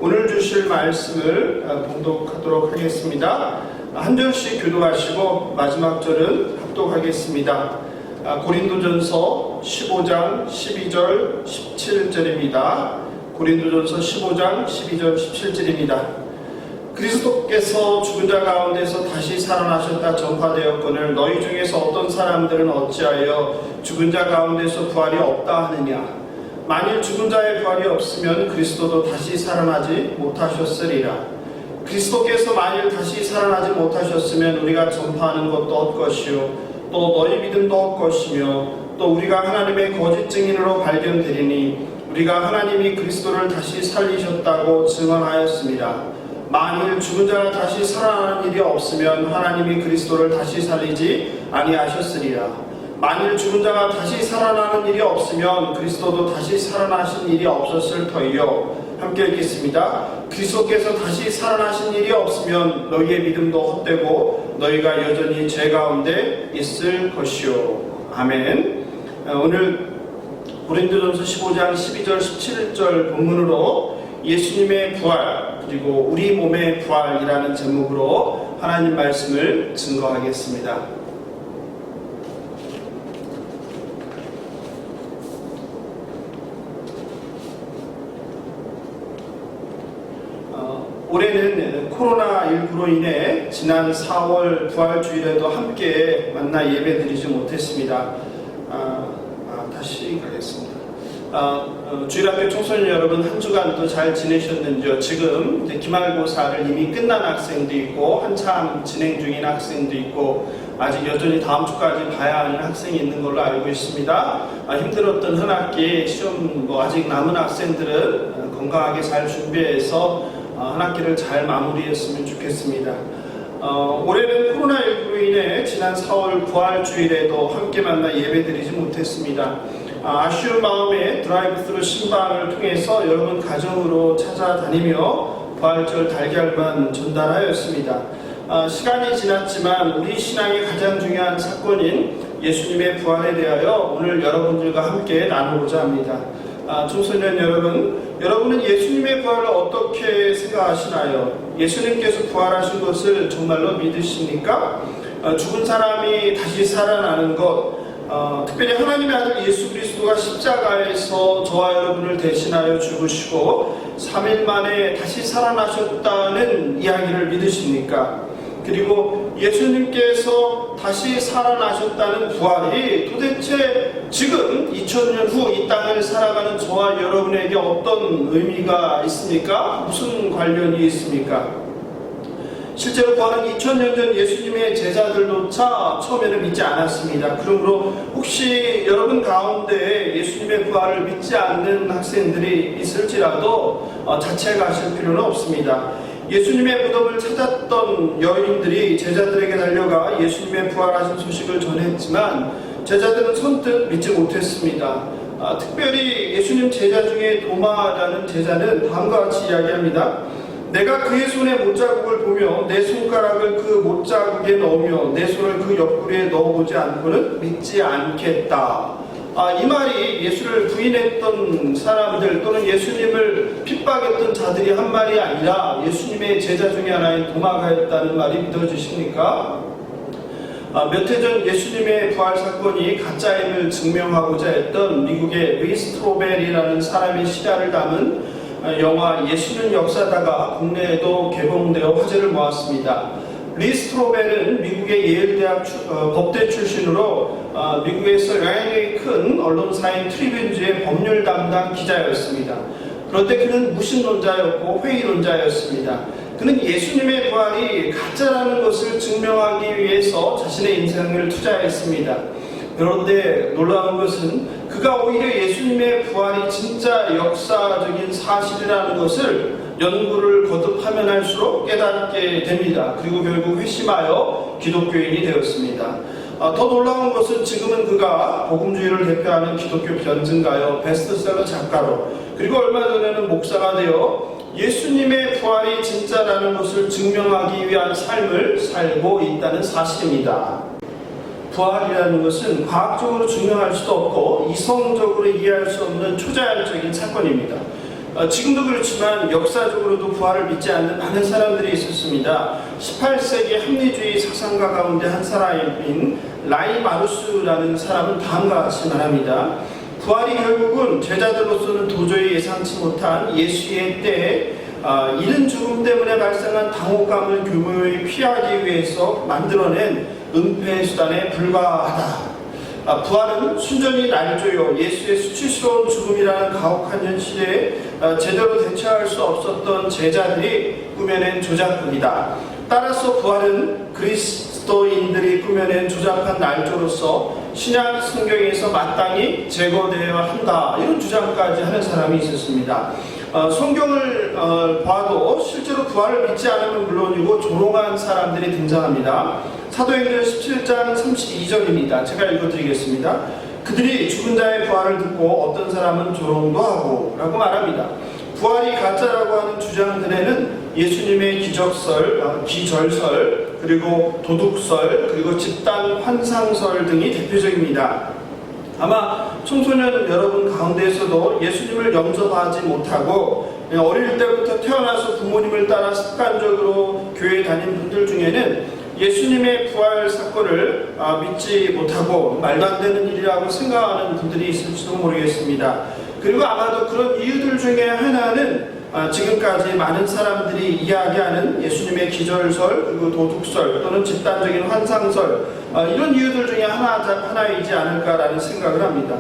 오늘 주실 말씀을 봉독하도록 하겠습니다. 한 절씩 교독하시고 마지막 절은 합독하겠습니다. 고린도전서 15장 12절 17절입니다. 고린도전서 15장 12절 17절입니다. 그리스도께서 죽은 자 가운데서 다시 살아나셨다 전파되었거늘 너희 중에서 어떤 사람들은 어찌하여 죽은 자 가운데서 부활이 없다 하느냐. 만일 죽은 자의 부활이 없으면 그리스도도 다시 살아나지 못하셨으리라. 그리스도께서 만일 다시 살아나지 못하셨으면 우리가 전파하는 것도 헛것이요 또 너희 믿음도 헛것이며 또 우리가 하나님의 거짓 증인으로 발견되리니 우리가 하나님이 그리스도를 다시 살리셨다고 증언하였습니다. 만일 죽은 자가 다시 살아나는 일이 없으면 하나님이 그리스도를 다시 살리지 아니하셨으리라. 만일 죽은 자가 다시 살아나는 일이 없으면 그리스도도 다시 살아나신 일이 없었을 터이요. 함께 읽겠습니다. 그리스도께서 다시 살아나신 일이 없으면 너희의 믿음도 헛되고 너희가 여전히 죄 가운데 있을 것이요. 아멘. 오늘 고린도전서 15장 12절 17절 본문으로 예수님의 부활 그리고 우리 몸의 부활이라는 제목으로 하나님 말씀을 증거하겠습니다. 올해는 코로나19로 인해 지난 4월 부활주일에도 함께 만나 예배드리지 못했습니다. 다시 가겠습니다. 주일학교 청소년 여러분 한 주간도 잘 지내셨는지요? 지금 이제 기말고사를 이미 끝난 학생도 있고 한참 진행 중인 학생도 있고 아직 여전히 다음 주까지 봐야 하는 학생이 있는 걸로 알고 있습니다. 힘들었던 한 학기 시험 아직 남은 학생들은 건강하게 잘 준비해서 한 학기를 잘 마무리했으면 좋겠습니다. 올해는 코로나19로 인해 지난 4월 부활주일에도 함께 만나 예배드리지 못했습니다. 아쉬운 마음에 드라이브스루 신방을 통해서 여러분 가정으로 찾아다니며 부활절 달걀만 전달하였습니다. 시간이 지났지만 우리 신앙의 가장 중요한 사건인 예수님의 부활에 대하여 오늘 여러분들과 함께 나누고자 합니다. 청소년 여러분은 예수님의 부활을 어떻게 생각하시나요? 예수님께서 부활하신 것을 정말로 믿으십니까? 죽은 사람이 다시 살아나는 것, 특별히 하나님의 아들 예수 그리스도가 십자가에서 저와 여러분을 대신하여 죽으시고 3일 만에 다시 살아나셨다는 이야기를 믿으십니까? 그리고 예수님께서 다시 살아나셨다는 부활이 도대체 지금 2000년 후 이 땅을 살아가는 저와 여러분에게 어떤 의미가 있습니까? 무슨 관련이 있습니까? 실제로 부활은 2000년 전 예수님의 제자들조차 처음에는 믿지 않았습니다. 그러므로 혹시 여러분 가운데 예수님의 부활을 믿지 않는 학생들이 있을지라도 자책하실 필요는 없습니다. 예수님의 무덤을 찾았던 여인들이 제자들에게 달려가 예수님의 부활하신 소식을 전했지만 제자들은 선뜻 믿지 못했습니다. 특별히 예수님 제자 중에 도마라는 제자는 다음과 같이 이야기합니다. 내가 그의 손에 못자국을 보며 내 손가락을 그 못자국에 넣으며 내 손을 그 옆구리에 넣어보지 않고는 믿지 않겠다. 이 말이 예수를 부인했던 사람들 또는 예수님을 핍박했던 자들이 한 말이 아니라 예수님의 제자 중에 하나인 도마가 했다는 말이 믿어지십니까? 몇 해 전 예수님의 부활 사건이 가짜임을 증명하고자 했던 미국의 리 스트로벨이라는 사람의 실화를 담은 영화 예수는 역사다가 국내에도 개봉되어 화제를 모았습니다. 리 스트로벨은 미국의 예일대학 법대 출신으로 미국에서 영향력이 큰 언론사인 트리뷴즈의 법률 담당 기자였습니다. 그런데 그는 무신론자였고 회의론자였습니다. 그는 예수님의 부활이 가짜라는 것을 증명하기 위해서 자신의 인생을 투자했습니다. 그런데 놀라운 것은 그가 오히려 예수님의 부활이 진짜 역사적인 사실이라는 것을 연구를 거듭하면 할수록 깨닫게 됩니다. 그리고 결국 회심하여 기독교인이 되었습니다. 더 놀라운 것은 지금은 그가 복음주의를 대표하는 기독교 변증가요, 베스트셀러 작가로, 그리고 얼마 전에는 목사가 되어 예수님의 부활이 진짜라는 것을 증명하기 위한 삶을 살고 있다는 사실입니다. 부활이라는 것은 과학적으로 증명할 수도 없고 이성적으로 이해할 수 없는 초자연적인 사건입니다. 지금도 그렇지만 역사적으로도 부활을 믿지 않는 많은 사람들이 있었습니다. 18세기 합리주의 사상가 가운데 한 사람인 라이마루스라는 사람은 다음과 같이 말합니다. 부활이 결국은 제자들로서는 도저히 예상치 못한 예수의 때에 이른 죽음 때문에 발생한 당혹감을 교묘히 피하기 위해서 만들어낸 은폐 수단에 불과하다. 부활은 순전히 날조요 예수의 수치스러운 죽음이라는 가혹한 현실에 제대로 대처할 수 없었던 제자들이 꾸며낸 조작극이다. 따라서 부활은 그리스도인들이 꾸며낸 조작한 날조로서 신약 성경에서 마땅히 제거되어야 한다. 이런 주장까지 하는 사람이 있었습니다. 성경을 봐도 실제로 부활을 믿지 않으면 물론이고 조롱한 사람들이 등장합니다. 사도행전 17장 32절입니다. 제가 읽어드리겠습니다. 그들이 죽은 자의 부활을 듣고 어떤 사람은 조롱도 하고 라고 말합니다. 부활이 가짜라고 하는 주장들에는 예수님의 기적설, 기절설, 그리고 도둑설, 그리고 집단 환상설 등이 대표적입니다. 아마 청소년 여러분 가운데에서도 예수님을 영접하지 못하고 어릴 때부터 태어나서 부모님을 따라 습관적으로 교회에 다닌 분들 중에는 예수님의 부활 사건을 믿지 못하고 말도 안 되는 일이라고 생각하는 분들이 있을지도 모르겠습니다. 그리고 아마도 그런 이유들 중에 하나는 지금까지 많은 사람들이 이야기하는 예수님의 기절설, 그리고 도둑설 또는 집단적인 환상설, 이런 이유들 중에 하나이지 않을까라는 생각을 합니다.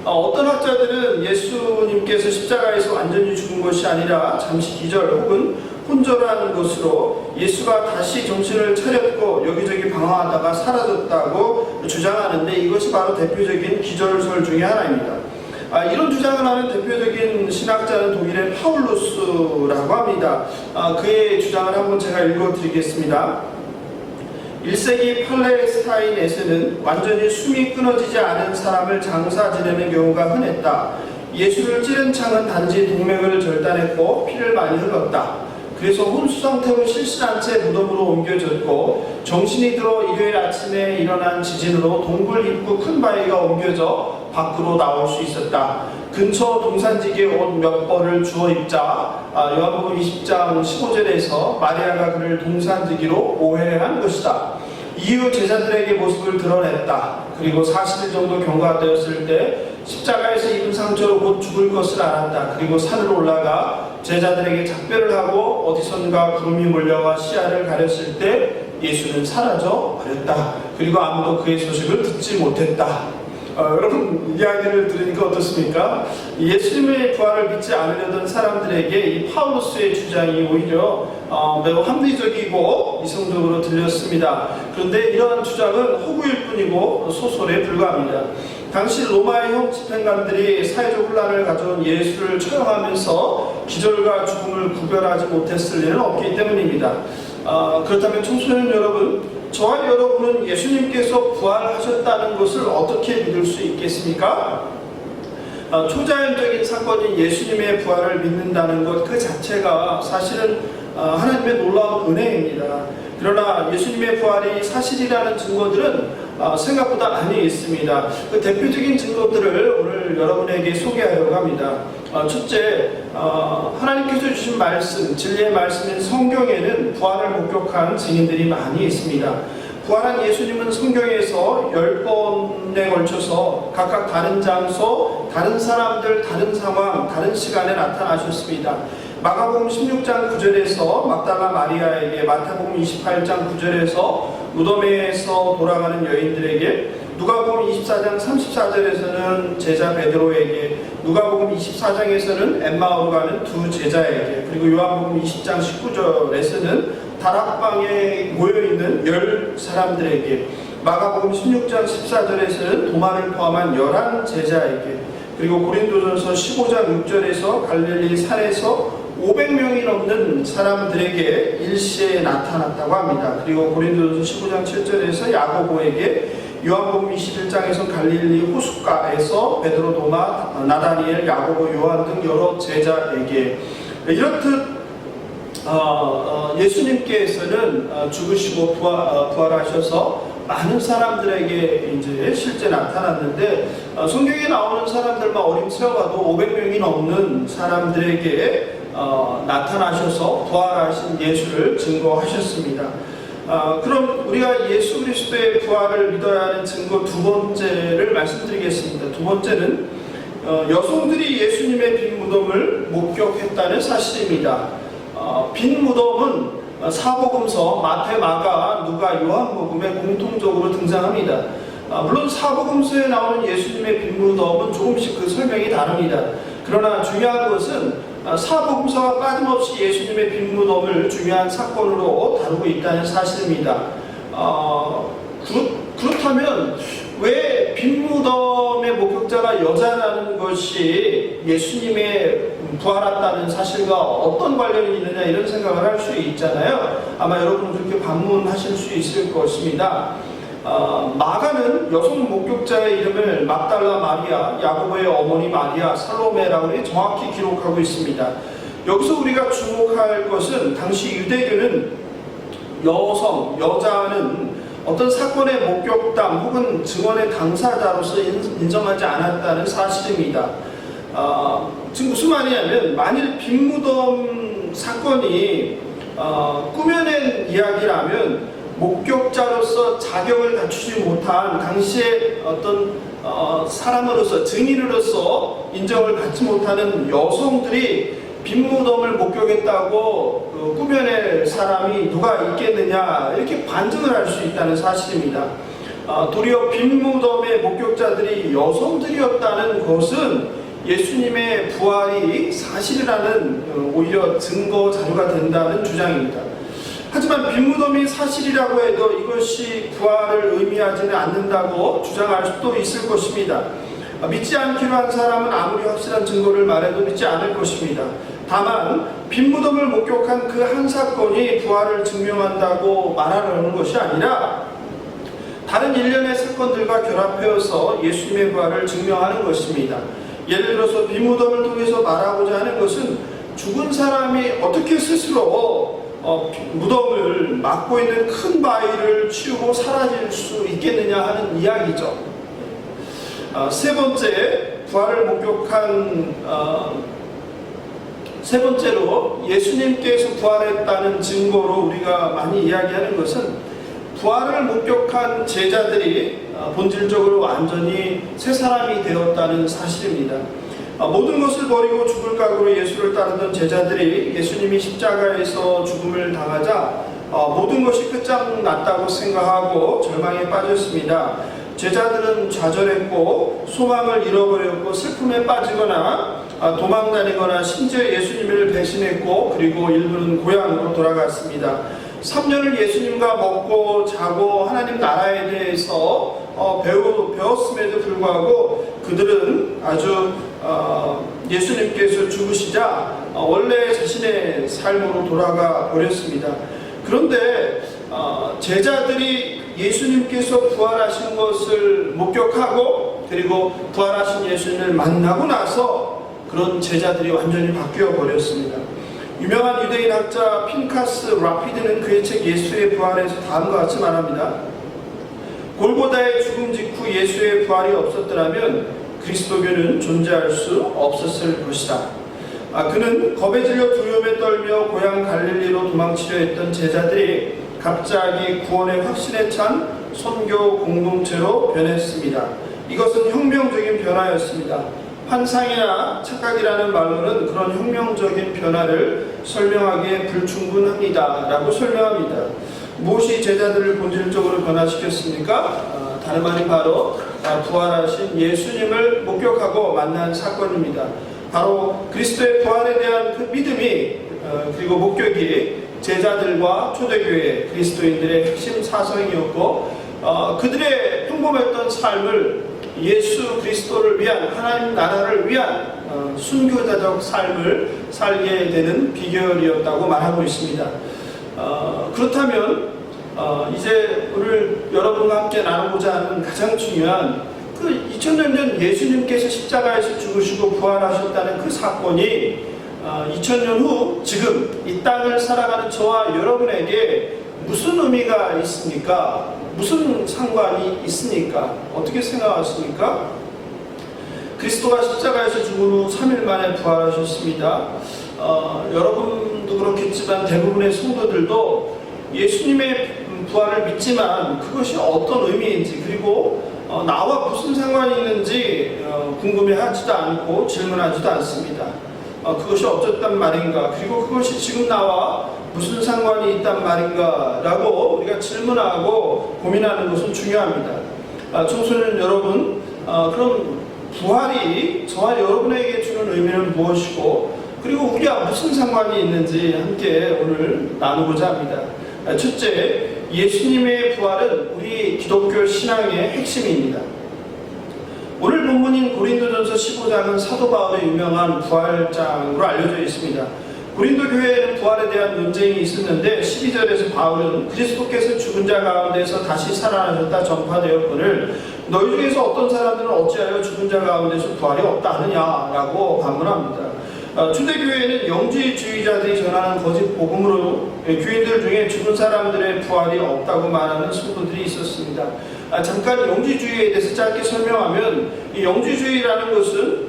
어떤 학자들은 예수님께서 십자가에서 완전히 죽은 것이 아니라 잠시 기절 혹은 혼절한 것으로 예수가 다시 정신을 차렸고 여기저기 방황하다가 사라졌다고 주장하는데, 이것이 바로 대표적인 기절설 중에 하나입니다. 이런 주장을 하는 대표적인 신학자는 독일의 파울루스라고 합니다. 그의 주장을 한번 제가 읽어드리겠습니다. 1세기 팔레스타인에서는 완전히 숨이 끊어지지 않은 사람을 장사 지내는 경우가 흔했다. 예수를 찌른 창은 단지 동맥을 절단했고 피를 많이 흘렀다. 그래서 혼수 상태로 실신한 채 무덤으로 옮겨졌고, 정신이 들어 일요일 아침에 일어난 지진으로 동굴 입구 큰 바위가 옮겨져 밖으로 나올 수 있었다. 근처 동산지기에 옷 몇 벌을 주워 입자 요한복음 20장 15절에서 마리아가 그를 동산지기로 오해한 것이다. 이후 제자들에게 모습을 드러냈다. 그리고 40일 정도 경과되었을 때 십자가에서 입은 상처로 곧 죽을 것을 알았다. 그리고 산으로 올라가 제자들에게 작별을 하고 어디선가 구름이 몰려와 시야를 가렸을 때 예수는 사라져 버렸다. 그리고 아무도 그의 소식을 듣지 못했다. 여러분 이야기를 들으니까 어떻습니까? 예수님의 부활을 믿지 않으려던 사람들에게 이 파울루스의 주장이 오히려 매우 합리적이고 이성적으로 들렸습니다. 그런데 이러한 주장은 허구일 뿐이고 소설에 불과합니다. 당시 로마의 집행관들이 사회적 혼란을 가져온 예수를 처형하면서 기절과 죽음을 구별하지 못했을 리는 없기 때문입니다. 그렇다면 청소년 여러분, 저와 여러분은 예수님께서 부활하셨다는 것을 어떻게 믿을 수 있겠습니까? 초자연적인 사건인 예수님의 부활을 믿는다는 것 그 자체가 사실은 하나님의 놀라운 은혜입니다. 그러나 예수님의 부활이 사실이라는 증거들은 생각보다 많이 있습니다. 그 대표적인 증거들을 오늘 여러분에게 소개하려고 합니다. 첫째, 하나님께서 주신 말씀, 진리의 말씀인 성경에는 부활을 목격한 증인들이 많이 있습니다. 부활한 예수님은 성경에서 10번에 걸쳐서 각각 다른 장소, 다른 사람들, 다른 상황, 다른 시간에 나타나셨습니다. 마가복음 16장 9절에서 막달라 마리아에게, 마태복음 28장 9절에서 무덤에서 돌아가는 여인들에게, 누가복음 24장 34절에서는 제자 베드로에게, 누가복음 24장에서는 엠마오로 가는 두 제자에게, 그리고 요한복음 20장 19절에서는 다락방에 모여있는 10사람들에게, 마가복음 16장 14절에서는 도마를 포함한 11제자에게, 그리고 고린도전서 15장 6절에서 갈릴리 산에서 500명이 넘는 사람들에게 일시에 나타났다고 합니다. 그리고 고린도전서 15장 7절에서 야고보에게, 요한복음 21장에서 갈릴리 호숫가에서 베드로, 도마, 나다니엘, 야고보, 요한 등 여러 제자에게, 이렇듯 예수님께서는 죽으시고 부활하셔서 많은 사람들에게 이제 실제 나타났는데, 성경에 나오는 사람들만 어림 세어봐도 500명이 넘는 사람들에게 나타나셔서 부활하신 예수를 증거하셨습니다. 그럼 우리가 예수 그리스도의 부활을 믿어야 하는 증거 두 번째를 말씀드리겠습니다. 두 번째는 여성들이 예수님의 빈 무덤을 목격했다는 사실입니다. 빈 무덤은 사복음서 마태, 마가, 누가, 요한복음에 공통적으로 등장합니다. 물론 사복음서에 나오는 예수님의 빈 무덤은 조금씩 그 설명이 다릅니다. 그러나 중요한 것은 사복음서가 빠짐없이 예수님의 빈 무덤을 중요한 사건으로 다루고 있다는 사실입니다. 그렇다면 왜 빈 무덤의 목격자가 여자라는 것이 예수님의 부활했다는 사실과 어떤 관련이 있느냐 이런 생각을 할 수 있잖아요. 아마 여러분은 그렇게 반문하실 수 있을 것입니다. 마가는 여성 목격자의 이름을 막달라 마리아, 야고보의 어머니 마리아, 살로메라고 정확히 기록하고 있습니다. 여기서 우리가 주목할 것은 당시 유대교는 여자는 어떤 사건의 목격담 혹은 증언의 당사자로서 인정하지 않았다는 사실입니다. 지금 무슨 말이냐면 만일 빈무덤 사건이 꾸며낸 이야기라면 목격자로서 자격을 갖추지 못한 당시의 어떤 사람으로서 증인으로서 인정을 받지 못하는 여성들이 빈무덤을 목격했다고 꾸며낼 사람이 누가 있겠느냐 이렇게 반증을 할 수 있다는 사실입니다. 도리어 빈무덤의 목격자들이 여성들이었다는 것은 예수님의 부활이 사실이라는 오히려 증거 자료가 된다는 주장입니다. 하지만 빈무덤이 사실이라고 해도 이것이 부활을 의미하지는 않는다고 주장할 수도 있을 것입니다. 믿지 않기로 한 사람은 아무리 확실한 증거를 말해도 믿지 않을 것입니다. 다만 빈무덤을 목격한 그 한 사건이 부활을 증명한다고 말하려는 것이 아니라 다른 일련의 사건들과 결합하여서 예수님의 부활을 증명하는 것입니다. 예를 들어서 빈무덤을 통해서 말하고자 하는 것은 죽은 사람이 어떻게 스스로 무덤을 막고 있는 큰 바위를 치우고 사라질 수 있겠느냐 하는 이야기죠. 세 번째, 부활을 목격한 세 번째로 예수님께서 부활했다는 증거로 우리가 많이 이야기하는 것은 부활을 목격한 제자들이 본질적으로 완전히 새 사람이 되었다는 사실입니다. 모든 것을 버리고 죽을 각오로 예수를 따르던 제자들이 예수님이 십자가에서 죽음을 당하자 모든 것이 끝장났다고 생각하고 절망에 빠졌습니다. 제자들은 좌절했고 소망을 잃어버렸고 슬픔에 빠지거나 도망다니거나 심지어 예수님을 배신했고 그리고 일부는 고향으로 돌아갔습니다. 3년을 예수님과 먹고 자고 하나님 나라에 대해서 배웠음에도 불구하고 그들은 아주 예수님께서 죽으시자 원래 자신의 삶으로 돌아가 버렸습니다. 그런데 제자들이 예수님께서 부활하신 것을 목격하고 그리고 부활하신 예수님을 만나고 나서 그런 제자들이 완전히 바뀌어 버렸습니다. 유명한 유대인 학자 핀카스 라피드는 그의 책 예수의 부활에서 다음과 같이 말합니다. 골고다의 죽음 직후 예수의 부활이 없었더라면 그리스도교는 존재할 수 없었을 것이다. 그는 겁에 질려 두려움에 떨며 고향 갈릴리로 도망치려 했던 제자들이 갑자기 구원의 확신에 찬 선교 공동체로 변했습니다. 이것은 혁명적인 변화였습니다. 환상이나 착각이라는 말로는 그런 혁명적인 변화를 설명하기에 불충분합니다 라고 설명합니다. 무엇이 제자들을 본질적으로 변화시켰습니까? 다른 말이 바로 부활하신 예수님을 목격하고 만난 사건입니다. 바로 그리스도의 부활에 대한 그 믿음이 그리고 목격이 제자들과 초대교회 그리스도인들의 핵심 사상이었고 그들의 평범했던 삶을 예수 그리스도를 위한 하나님 나라를 위한 순교자적 삶을 살게 되는 비결이었다고 말하고 있습니다. 그렇다면 이제 오늘 여러분과 함께 나누고자 하는 가장 중요한 그 2000년 전 예수님께서 십자가에서 죽으시고 부활하셨다는 그 사건이 2000년 후 지금 이 땅을 살아가는 저와 여러분에게 무슨 의미가 있습니까? 무슨 상관이 있습니까? 어떻게 생각하십니까? 그리스도가 십자가에서 죽은 후 3일 만에 부활하셨습니다. 여러분도 그렇겠지만 대부분의 성도들도 예수님의 부활을 믿지만 그것이 어떤 의미인지, 그리고 나와 무슨 상관이 있는지 궁금해하지도 않고 질문하지도 않습니다. 그것이 어쨌단 말인가, 그리고 그것이 지금 나와 무슨 상관이 있단 말인가 라고 우리가 질문하고 고민하는 것은 중요합니다. 청소년 여러분, 그럼 부활이 저와 여러분에게 주는 의미는 무엇이고, 그리고 우리와 무슨 상관이 있는지 함께 오늘 나누고자 합니다. 첫째, 예수님의 부활은 우리 기독교 신앙의 핵심입니다. 오늘 본문인 고린도전서 15장은 사도 바울의 유명한 부활장으로 알려져 있습니다. 고린도 교회에는 부활에 대한 논쟁이 있었는데 12절에서 바울은 그리스도께서 죽은 자 가운데서 다시 살아나셨다 전파되었거늘 너희 중에서 어떤 사람들은 어찌하여 죽은 자 가운데서 부활이 없다 하느냐라고 반문합니다. 초대교회에는 영지주의자들이 전하는 거짓 복음으로 교인들 중에 죽은 사람들의 부활이 없다고 말하는 성도들이 있었습니다. 잠깐 영지주의에 대해서 짧게 설명하면, 이 영지주의라는 것은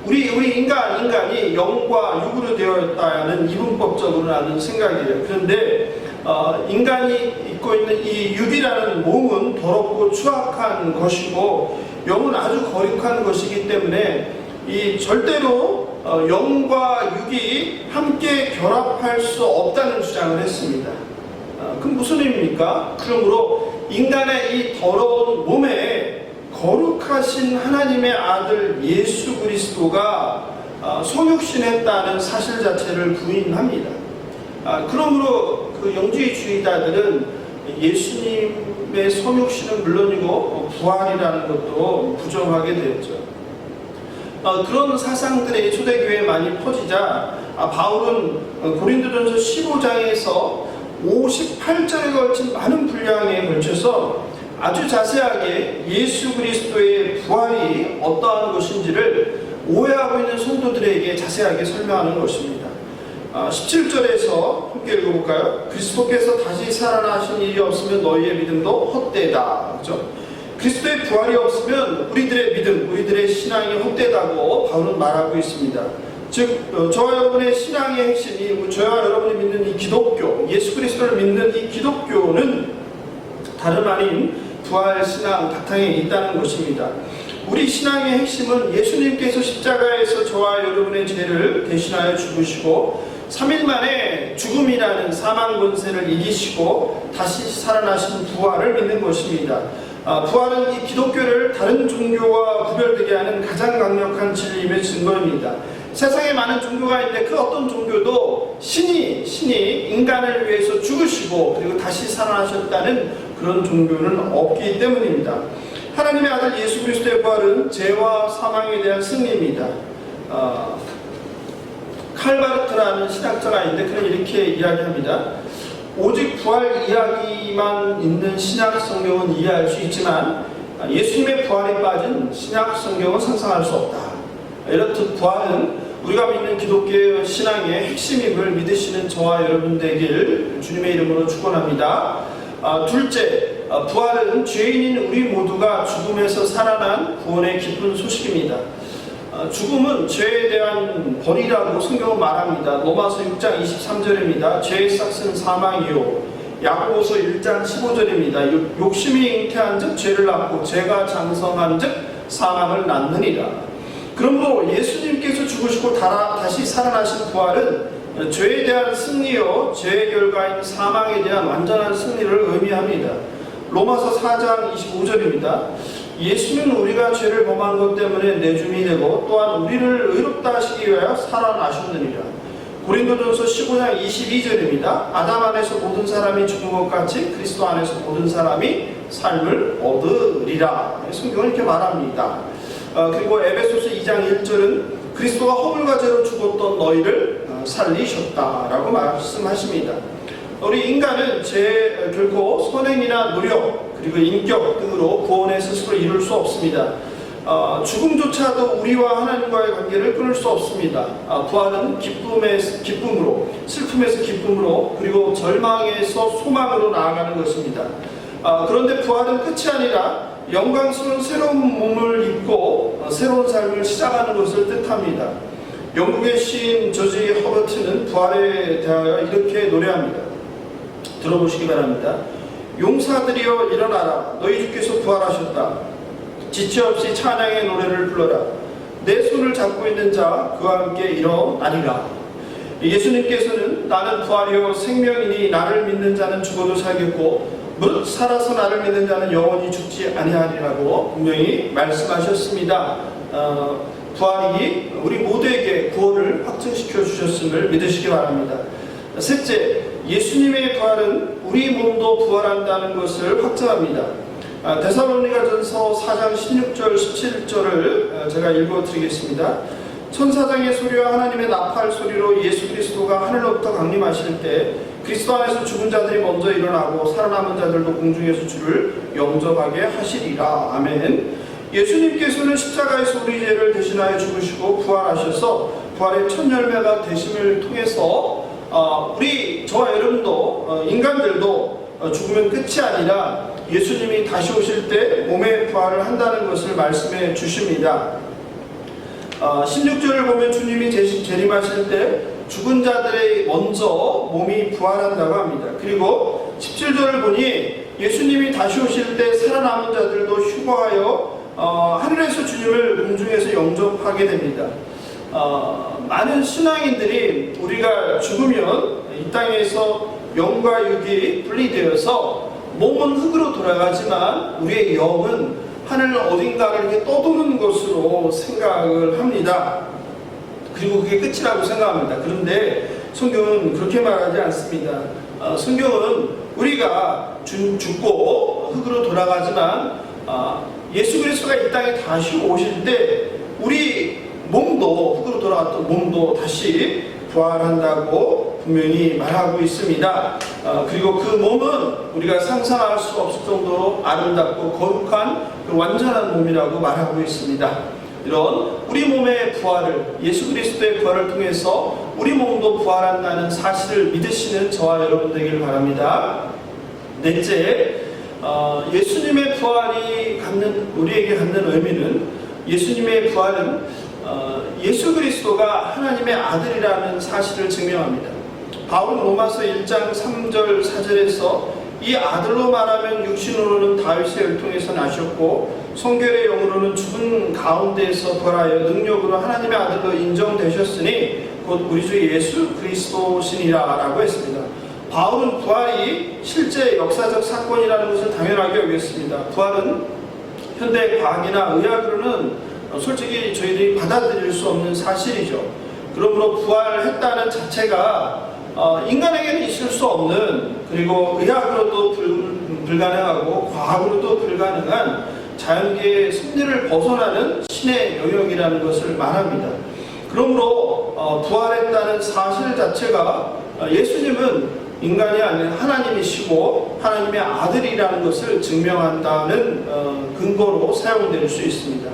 우리 인간이 영과 육으로 되어 있다는 이분법적으로 하는 생각이에요. 그런데 인간이 입고 있는 이 육이라는 몸은 더럽고 추악한 것이고 영은 아주 거룩한 것이기 때문에 이 절대로 영과 육이 함께 결합할 수 없다는 주장을 했습니다. 그럼 무슨 의미입니까? 그러므로 인간의 이 더러운 몸에 거룩하신 하나님의 아들 예수 그리스도가 성육신했다는 사실 자체를 부인합니다. 그러므로 그 영지주의자들은 예수님의 성육신은 물론이고 부활이라는 것도 부정하게 되었죠. 그런 사상들의 초대교회에 많이 퍼지자 바울은 고린도전서 15장에서 58절에 걸친 많은 분량에 걸쳐서 아주 자세하게 예수 그리스도의 부활이 어떠한 것인지를 오해하고 있는 성도들에게 자세하게 설명하는 것입니다. 17절에서 함께 읽어볼까요? 그리스도께서 다시 살아나신 일이 없으면 너희의 믿음도 헛되다. 그렇죠? 그리스도의 부활이 없으면 우리들의 믿음, 우리들의 신앙이 헛되다고 바울은 말하고 있습니다. 즉 저와 여러분의 신앙의 핵심이, 저와 여러분이 믿는 이 기독교, 예수 그리스도를 믿는 이 기독교는 다름 아닌 부활 신앙 바탕에 있다는 것입니다. 우리 신앙의 핵심은 예수님께서 십자가에서 저와 여러분의 죄를 대신하여 죽으시고 3일 만에 죽음이라는 사망 권세를 이기시고 다시 살아나신 부활을 믿는 것입니다. 부활은 이 기독교를 다른 종교와 구별되게 하는 가장 강력한 진리임의 증거입니다. 세상에 많은 종교가 있는데 그 어떤 종교도 신이 인간을 위해서 죽으시고 그리고 다시 살아나셨다는 그런 종교는 없기 때문입니다. 하나님의 아들 예수 그리스도의 부활은 죄와 사망에 대한 승리입니다. 칼바르트라는 신학자가 있는데 그는 이렇게 이야기합니다. 오직 부활 이야기만 있는 신약 성경은 이해할 수 있지만 예수님의 부활에 빠진 신약 성경은 상상할 수 없다. 이렇듯 부활은 우리가 믿는 기독교의 신앙의 핵심임을 믿으시는 저와 여러분 되길 주님의 이름으로 축원합니다. 둘째, 부활은 죄인인 우리 모두가 죽음에서 살아난 구원의 기쁜 소식입니다. 죽음은 죄에 대한 벌이라고 성경은 말합니다. 로마서 6장 23절입니다. 죄의 삭은 사망이요. 야고보서 1장 15절입니다. 욕심이 잉태한 즉 죄를 낳고 죄가 장성한 즉 사망을 낳느니라. 그러므로 예수님께서 죽으시고 다시 살아나신 부활은 죄에 대한 승리요 죄의 결과인 사망에 대한 완전한 승리를 의미합니다. 로마서 4장 25절입니다. 예수는 우리가 죄를 범한 것 때문에 내줌이 되고 또한 우리를 의롭다 하시기 위하여 살아나셨느니라. 고린도전서 15장 22절입니다. 아담 안에서 모든 사람이 죽은 것 같이 그리스도 안에서 모든 사람이 삶을 얻으리라. 성경은 이렇게 말합니다. 그리고 에베소서 2장 1절은 그리스도가 허물과 죄로 죽었던 너희를 살리셨다라고 말씀하십니다. 우리 인간은 결코 선행이나 노력 그리고 인격 등으로 구원의 스스로 이룰 수 없습니다. 죽음조차도 우리와 하나님과의 관계를 끊을 수 없습니다. 부활은 기쁨으로, 슬픔에서 기쁨으로, 그리고 절망에서 소망으로 나아가는 것입니다. 그런데 부활은 끝이 아니라 영광스러운 새로운 몸을 입고 새로운 삶을 시작하는 것을 뜻합니다. 영국의 시인 조지 허버트는 부활에 대하여 이렇게 노래합니다. 들어보시기 바랍니다. 용사들이여 일어나라. 너희 주께서 부활하셨다. 지체 없이 찬양의 노래를 불러라. 내 손을 잡고 있는 자 그와 함께 일어나리라. 예수님께서는 나는 부활이요 생명이니 나를 믿는 자는 죽어도 살겠고 무릇 살아서 나를 믿는 자는 영원히 죽지 아니하리라고 분명히 말씀하셨습니다. 부활이 우리 모두에게 구원을 확증시켜 주셨음을 믿으시기 바랍니다. 셋째, 예수님의 부활은 우리 몸도 부활한다는 것을 확증합니다. 데살로니가전서 4장 16절 17절을 제가 읽어드리겠습니다. 천사장의 소리와 하나님의 나팔 소리로 예수 그리스도가 하늘로부터 강림하실 때 그리스도 안에서 죽은 자들이 먼저 일어나고 살아남은 자들도 공중에서 주를 영접하게 하시리라. 아멘. 예수님께서는 십자가에서 우리 죄를 대신하여 죽으시고 부활하셔서 부활의 첫 열매가 되심을 통해서 저와 여러분도 인간들도 죽으면 끝이 아니라 예수님이 다시 오실 때 몸의 부활을 한다는 것을 말씀해 주십니다. 16절을 보면 주님이 재림하실 때 죽은 자들의 먼저 몸이 부활한다고 합니다. 그리고 17절을 보니 예수님이 다시 오실 때 살아남은 자들도 휴거하여 하늘에서 주님을 공중에서 영접하게 됩니다. 많은 신앙인들이 우리가 죽으면 이 땅에서 영과 육이 분리되어서 몸은 흙으로 돌아가지만 우리의 영은 하늘 어딘가를 이렇게 떠도는 것으로 생각을 합니다. 그리고 그게 끝이라고 생각합니다. 그런데 성경은 그렇게 말하지 않습니다. 성경은 우리가 죽고 흙으로 돌아가지만 예수 그리스도가 이 땅에 다시 오실 때 우리 몸도 흙으로 돌아갔던 몸도 다시 부활한다고 분명히 말하고 있습니다. 그리고 그 몸은 우리가 상상할 수 없을 정도로 아름답고 거룩한 완전한 몸이라고 말하고 있습니다. 이런 우리 몸의 부활을, 예수 그리스도의 부활을 통해서 우리 몸도 부활한다는 사실을 믿으시는 저와 여러분 되기를 바랍니다. 넷째, 예수님의 부활이 우리에게 갖는 의미는, 예수님의 부활은 예수 그리스도가 하나님의 아들이라는 사실을 증명합니다. 바울은 로마서 1장 3절 4절에서 이 아들로 말하면 육신으로는 다윗의 혈통에서 나셨고 성결의 영으로는 죽은 가운데에서 부활하여 능력으로 하나님의 아들로 인정되셨으니 곧 우리 주 예수 그리스도시니라 라고 했습니다. 바울은 부활이 실제 역사적 사건이라는 것을 당연하게 여겼습니다. 부활은 현대 과학이나 의학으로는 솔직히 저희들이 받아들일 수 없는 사실이죠. 그러므로 부활했다는 자체가 인간에게는 있을 수 없는, 그리고 의학으로도 불가능하고 과학으로도 불가능한 자연계의 섭리를 벗어나는 신의 영역이라는 것을 말합니다. 그러므로 부활했다는 사실 자체가 예수님은 인간이 아닌 하나님이시고 하나님의 아들이라는 것을 증명한다는 근거로 사용될 수 있습니다.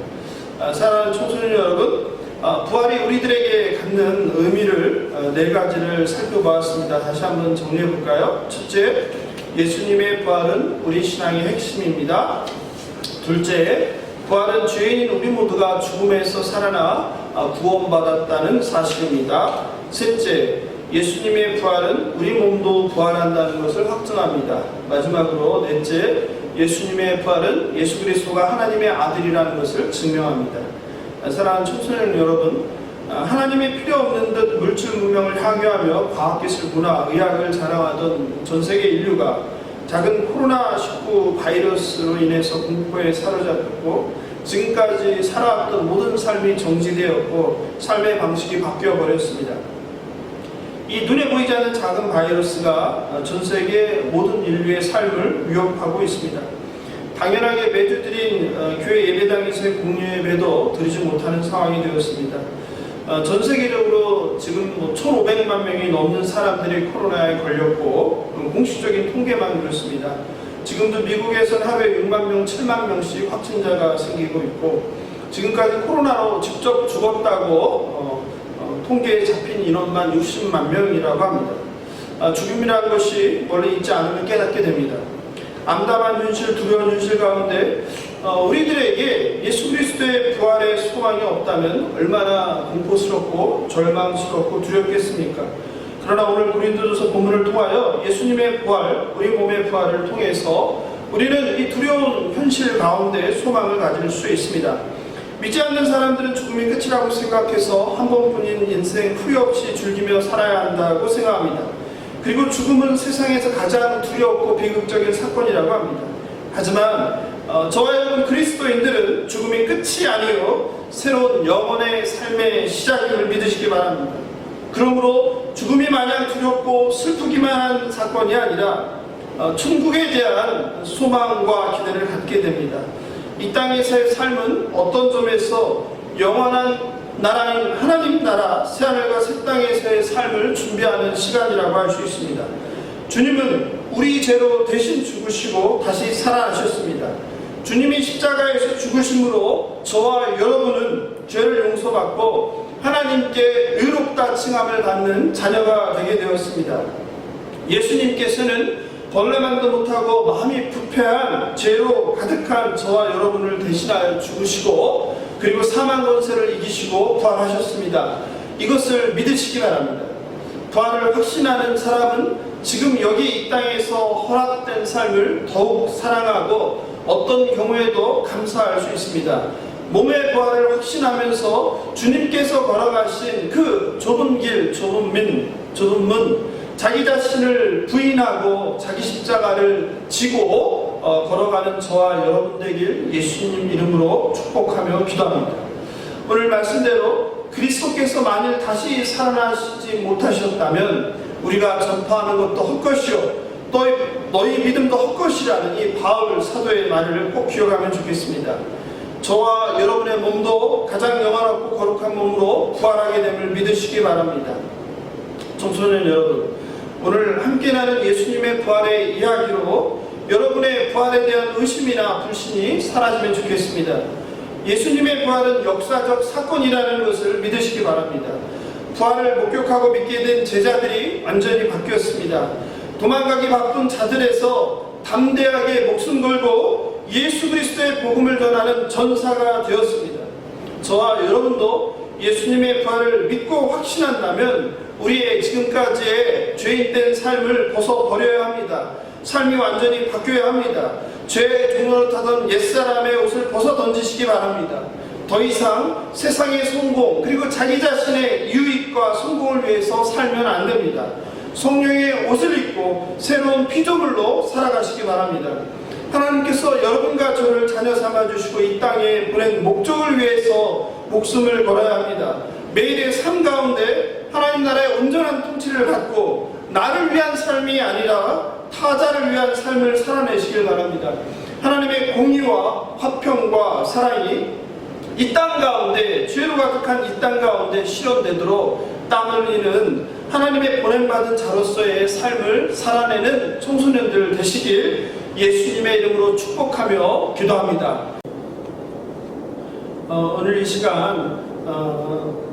사랑하는 청소년 여러분, 부활이 우리들에게 갖는 의미를 네 가지를 살펴보았습니다. 다시 한번 정리해 볼까요? 첫째, 예수님의 부활은 우리 신앙의 핵심입니다. 둘째, 부활은 죄인인 우리 모두가 죽음에서 살아나 구원받았다는 사실입니다. 셋째, 예수님의 부활은 우리 몸도 부활한다는 것을 확증합니다. 마지막으로 넷째, 예수님의 부활은 예수 그리스도가 하나님의 아들이라는 것을 증명합니다. 사랑하는 청소년 여러분, 하나님이 필요 없는 듯 물질 문명을 향유하며 과학기술, 문화, 의학을 자랑하던 전 세계 인류가 작은 코로나19 바이러스로 인해서 공포에 사로잡혔고 지금까지 살아왔던 모든 삶이 정지되었고 삶의 방식이 바뀌어버렸습니다. 이 눈에 보이지 않는 작은 바이러스가 전 세계 모든 인류의 삶을 위협하고 있습니다. 당연하게 매주 드린 교회 예배당에서의 공예배도 드리지 못하는 상황이 되었습니다. 전 세계적으로 지금 1,500만 명이 넘는 사람들이 코로나에 걸렸고 공식적인 통계만 그렇습니다. 지금도 미국에서는 하루에 6만 명, 7만 명씩 확진자가 생기고 있고 지금까지 코로나로 직접 죽었다고 통계에 잡힌 인원만 60만 명이라고 합니다. 죽음이라는 것이 멀리 있지 않으면 깨닫게 됩니다. 암담한 현실, 두려운 현실 가운데 우리들에게 예수 그리스도의 부활의 소망이 없다면 얼마나 공포스럽고 절망스럽고 두렵겠습니까? 그러나 오늘 고린도전서 본문을 통하여 예수님의 부활, 우리 몸의 부활을 통해서 우리는 이 두려운 현실 가운데 소망을 가질 수 있습니다. 믿지 않는 사람들은 죽음이 끝이라고 생각해서 한 번뿐인 인생 후회 없이 즐기며 살아야 한다고 생각합니다. 그리고 죽음은 세상에서 가장 두렵고 비극적인 사건이라고 합니다. 하지만 저와 여러분 그리스도인들은 죽음이 끝이 아니요 새로운 영혼의 삶의 시작임을 믿으시기 바랍니다. 그러므로 죽음이 마냥 두렵고 슬프기만 한 사건이 아니라 천국에 대한 소망과 기대를 갖게 됩니다. 이 땅에서의 삶은 어떤 점에서 영원한 나라인 하나님 나라 새하늘과 새 땅에서의 삶을 준비하는 시간이라고 할 수 있습니다. 주님은 우리 죄로 대신 죽으시고 다시 살아나셨습니다. 주님이 십자가에서 죽으심으로 저와 여러분은 죄를 용서받고 하나님께 의롭다 칭함을 받는 자녀가 되게 되었습니다. 예수님께서는 벌레만도 못하고 마음이 부패한 죄로 가득한 저와 여러분을 대신하여 죽으시고 그리고 사망 권세를 이기시고 부활하셨습니다. 이것을 믿으시기 바랍니다. 부활을 확신하는 사람은 지금 여기 이 땅에서 허락된 삶을 더욱 사랑하고 어떤 경우에도 감사할 수 있습니다. 몸의 부활을 확신하면서 주님께서 걸어가신 그 좁은 길, 좁은 문, 자기 자신을 부인하고 자기 십자가를 지고 걸어가는 저와 여러분 되길 예수님 이름으로 축복하며 기도합니다. 오늘 말씀대로 그리스도께서 만일 다시 살아나시지 못하셨다면 우리가 전파하는 것도 헛것이요 너희 믿음도 헛것이라는 이 바울 사도의 말을 꼭 기억하면 좋겠습니다. 저와 여러분의 몸도 가장 영원하고 거룩한 몸으로 부활하게 됨을 믿으시기 바랍니다. 청소년 여러분, 오늘 함께 나눈 예수님의 부활의 이야기로 여러분의 부활에 대한 의심이나 불신이 사라지면 좋겠습니다. 예수님의 부활은 역사적 사건이라는 것을 믿으시기 바랍니다. 부활을 목격하고 믿게 된 제자들이 완전히 바뀌었습니다. 도망가기 바쁜 자들에서 담대하게 목숨 걸고 예수 그리스도의 복음을 전하는 전사가 되었습니다. 저와 여러분도 예수님의 부활을 믿고 확신한다면 우리의 지금까지의 죄인된 삶을 벗어버려야 합니다. 삶이 완전히 바뀌어야 합니다. 죄의 종노릇하던 옛사람의 옷을 벗어 던지시기 바랍니다. 더 이상 세상의 성공 그리고 자기 자신의 유익과 성공을 위해서 살면 안 됩니다. 성령의 옷을 입고 새로운 피조물로 살아가시기 바랍니다. 하나님께서 여러분과 저를 자녀 삼아주시고 이 땅에 보낸 목적을 위해서 목숨을 걸어야 합니다. 매일의 삶 가운데 하나님 나라의 온전한 통치를 받고 나를 위한 삶이 아니라 타자를 위한 삶을 살아내시길 바랍니다. 하나님의 공의와 화평과 사랑이 이 땅 가운데 죄로 가득한 이 땅 가운데 실현되도록 땀 흘리는 하나님의 보냄받은 자로서의 삶을 살아내는 청소년들 되시길 예수님의 이름으로 축복하며 기도합니다. 오늘 이 시간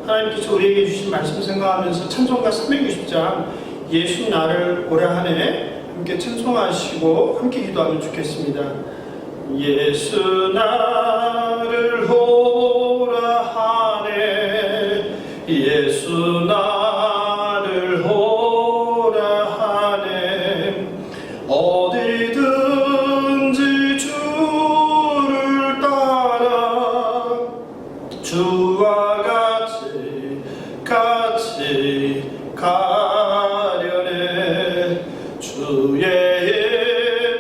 하나님께서 우리에게 주신 말씀 생각하면서 찬송가 360장 예수 나를 오라 하네 함께 찬송하시고 함께 기도하면 좋겠습니다. 예수 나를 오라 하네 예수 나를 오라 하네 어디든지 주를 따라 주와 같이 가려네 주의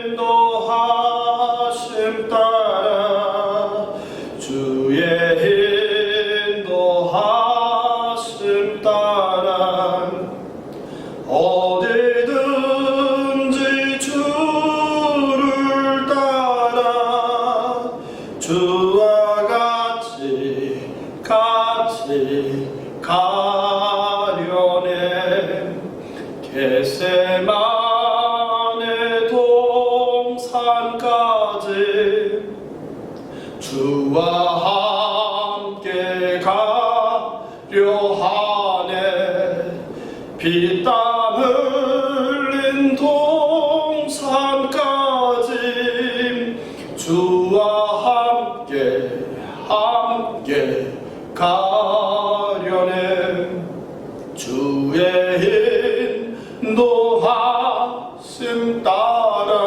인도하심 따라 주의 인도하심 따라 어디든지 주를 따라 주와 같이 가려네 겟세마네 동산까지 주와 함께 가려 하네 피땀 흘린 동산까지 주와 인도하심 따라